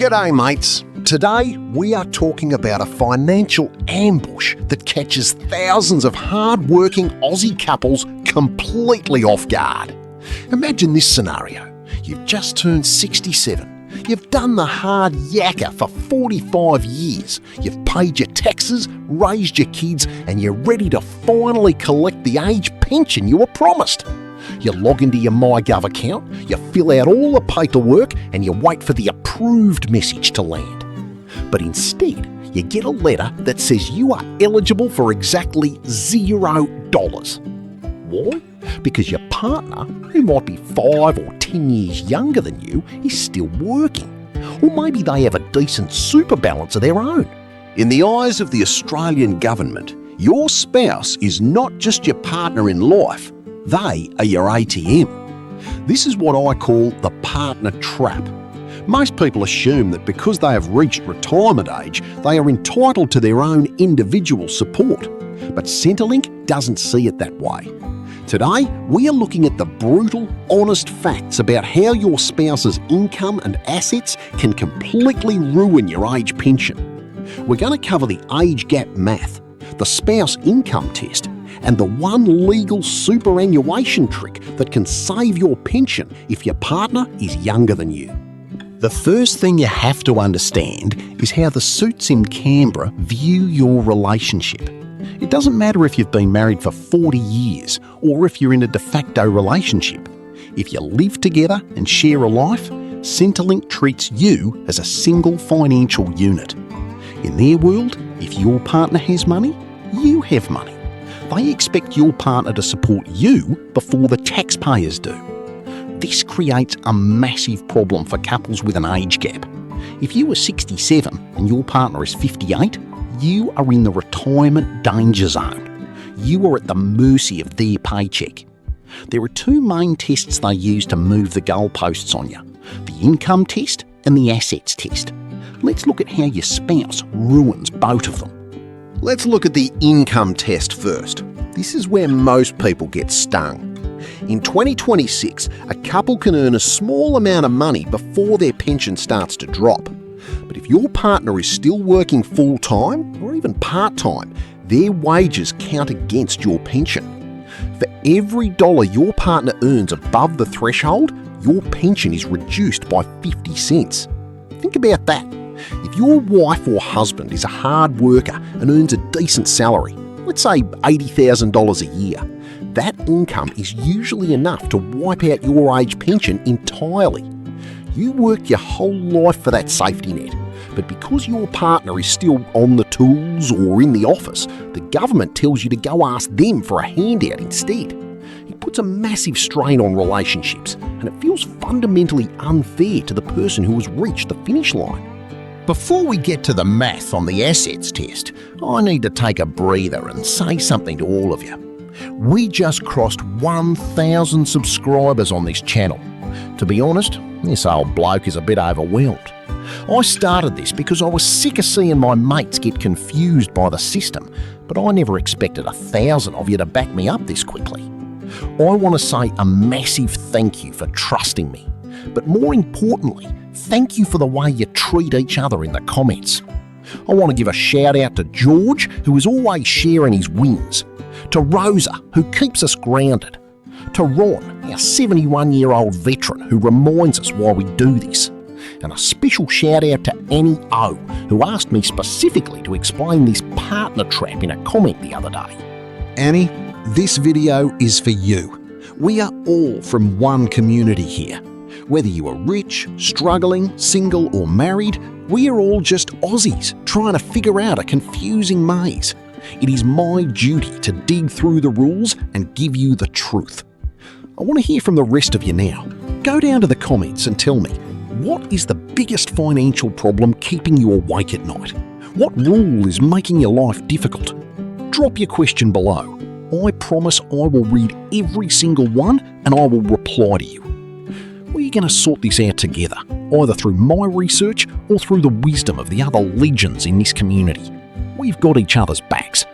G'day mates. Today we are talking about a financial ambush that catches thousands of hard-working Aussie couples completely off guard. Imagine this scenario. You've just turned 67. You've done the hard yakka for 45 years. You've paid your taxes, raised your kids, and you're ready to finally collect the age pension you were promised. You log into your MyGov account, you fill out all the paperwork, and you wait for the approved message to land. But instead, you get a letter that says you are eligible for exactly $0. Why? Because your partner, who might be 5 or 10 years younger than you, is still working. Or maybe they have a decent super balance of their own. In the eyes of the Australian government, your spouse is not just your partner in life, they are your ATM. This is what I call the partner trap. Most people assume that because they have reached retirement age, they are entitled to their own individual support. But Centrelink doesn't see it that way. Today, we are looking at the brutal, honest facts about how your spouse's income and assets can completely ruin your age pension. We're going to cover the age gap math, the spouse income test, and the one legal superannuation trick that can save your pension if your partner is younger than you. The first thing you have to understand is how the suits in Canberra view your relationship. It doesn't matter if you've been married for 40 years or if you're in a de facto relationship. If you live together and share a life, Centrelink treats you as a single financial unit. In their world, if your partner has money, you have money. They expect your partner to support you before the taxpayers do. This creates a massive problem for couples with an age gap. If you are 67 and your partner is 58, you are in the retirement danger zone. You are at the mercy of their paycheck. There are two main tests they use to move the goalposts on you: the income test and the assets test. Let's look at how your spouse ruins both of them. Let's look at the income test first. This is where most people get stung. In 2026, a couple can earn a small amount of money before their pension starts to drop. But if your partner is still working full-time or even part-time, their wages count against your pension. For every dollar your partner earns above the threshold, your pension is reduced by 50 cents. Think about that. If your wife or husband is a hard worker and earns a decent salary, let's say $80,000 a year, that income is usually enough to wipe out your age pension entirely. You worked your whole life for that safety net, but because your partner is still on the tools or in the office, the government tells you to go ask them for a handout instead. It puts a massive strain on relationships, and it feels fundamentally unfair to the person who has reached the finish line. Before we get to the math on the assets test, I need to take a breather and say something to all of you. We just crossed 1,000 subscribers on this channel. To be honest, this old bloke is a bit overwhelmed. I started this because I was sick of seeing my mates get confused by the system, but I never expected 1,000 of you to back me up this quickly. I want to say a massive thank you for trusting me, but more importantly, thank you for the way you treat each other in the comments. I want to give a shout out to George, who is always sharing his wins, to Rosa, who keeps us grounded, to Ron, our 71-year-old veteran who reminds us why we do this, and a special shout out to Annie O, who asked me specifically to explain this partner trap in a comment the other day. Annie, this video is for you. We are all from one community here. Whether you are rich, struggling, single or married, we are all just Aussies trying to figure out a confusing maze. It is my duty to dig through the rules and give you the truth. I want to hear from the rest of you now. Go down to the comments and tell me, what is the biggest financial problem keeping you awake at night? What rule is making your life difficult? Drop your question below. I promise I will read every single one and I will reply to you. We're going to sort this out together, either through my research or through the wisdom of the other legends in this community. We've got each other's backs.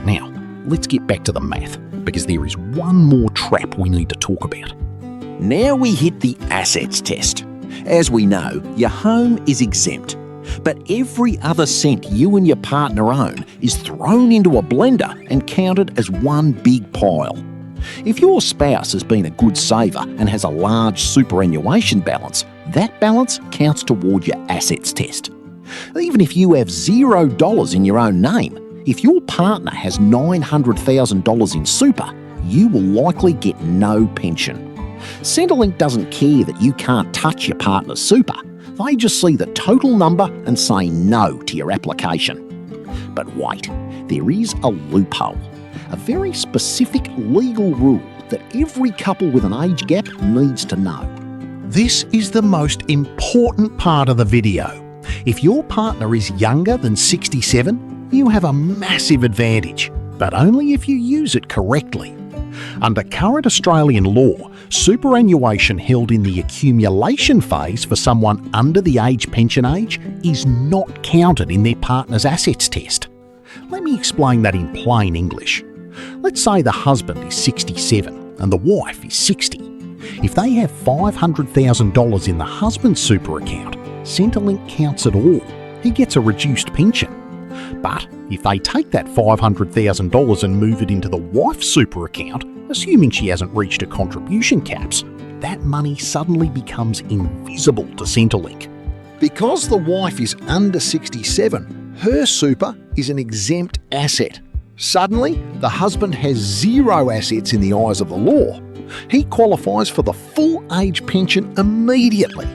Now, let's get back to the math, because there is one more trap we need to talk about. Now we hit the assets test. As we know, your home is exempt. But every other cent you and your partner own is thrown into a blender and counted as one big pile. If your spouse has been a good saver and has a large superannuation balance, that balance counts toward your assets test. Even if you have $0 in your own name, if your partner has $900,000 in super, you will likely get no pension. Centrelink doesn't care that you can't touch your partner's super. They just see the total number and say no to your application. But wait, there is a loophole. A very specific legal rule that every couple with an age gap needs to know. This is the most important part of the video. If your partner is younger than 67, you have a massive advantage, but only if you use it correctly. Under current Australian law, superannuation held in the accumulation phase for someone under the age pension age is not counted in their partner's assets test. Let me explain that in plain English. Let's say the husband is 67 and the wife is 60. If they have $500,000 in the husband's super account, Centrelink counts it all. He gets a reduced pension. But if they take that $500,000 and move it into the wife's super account, assuming she hasn't reached her contribution caps, that money suddenly becomes invisible to Centrelink. Because the wife is under 67, her super is an exempt asset. Suddenly, the husband has zero assets in the eyes of the law. He qualifies for the full age pension immediately.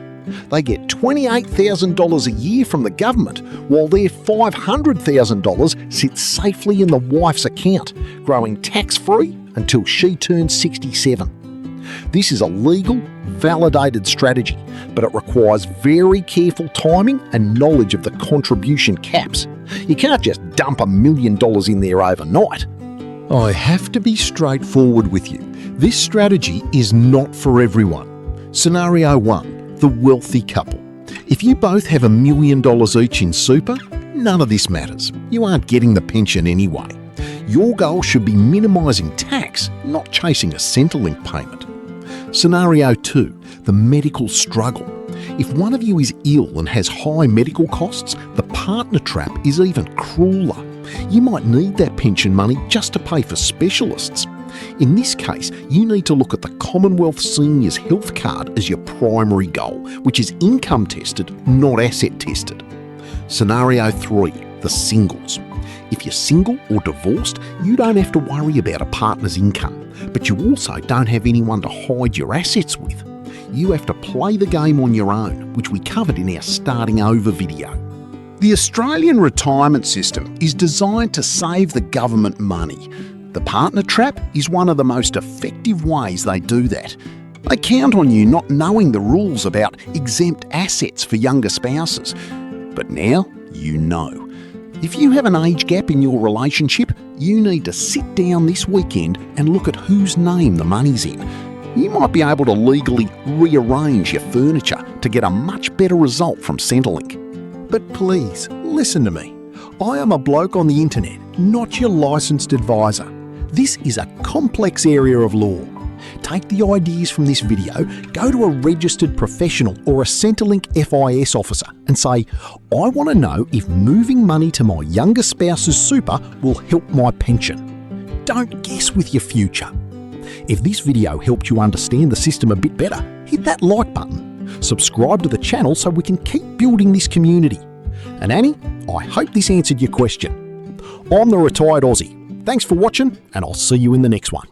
They get $28,000 a year from the government, while their $500,000 sits safely in the wife's account, growing tax-free until she turns 67. This is a legal, validated strategy, but it requires very careful timing and knowledge of the contribution caps. You can't just dump $1 million in there overnight. I have to be straightforward with you. This strategy is not for everyone. Scenario 1. The wealthy couple. If you both have $1 million each in super, none of this matters. You aren't getting the pension anyway. Your goal should be minimising tax, not chasing a Centrelink payment. Scenario 2. The medical struggle. If one of you is ill and has high medical costs, the partner trap is even crueler. You might need that pension money just to pay for specialists. In this case, you need to look at the Commonwealth Seniors Health Card as your primary goal, which is income tested, not asset tested. Scenario 3. The singles. If you're single or divorced, you don't have to worry about a partner's income, but you also don't have anyone to hide your assets with. You have to play the game on your own, which we covered in our Starting Over video. The Australian retirement system is designed to save the government money. The partner trap is one of the most effective ways they do that. They count on you not knowing the rules about exempt assets for younger spouses. But now you know. If you have an age gap in your relationship, you need to sit down this weekend and look at whose name the money's in. You might be able to legally rearrange your furniture to get a much better result from Centrelink. But please, listen to me. I am a bloke on the internet, not your licensed advisor. This is a complex area of law. Take the ideas from this video, go to a registered professional or a Centrelink FIS officer and say, I want to know if moving money to my younger spouse's super will help my pension. Don't guess with your future. If this video helped you understand the system a bit better, hit that like button. Subscribe to the channel so we can keep building this community. And Annie, I hope this answered your question. I'm the Retired Aussie. Thanks for watching, and I'll see you in the next one.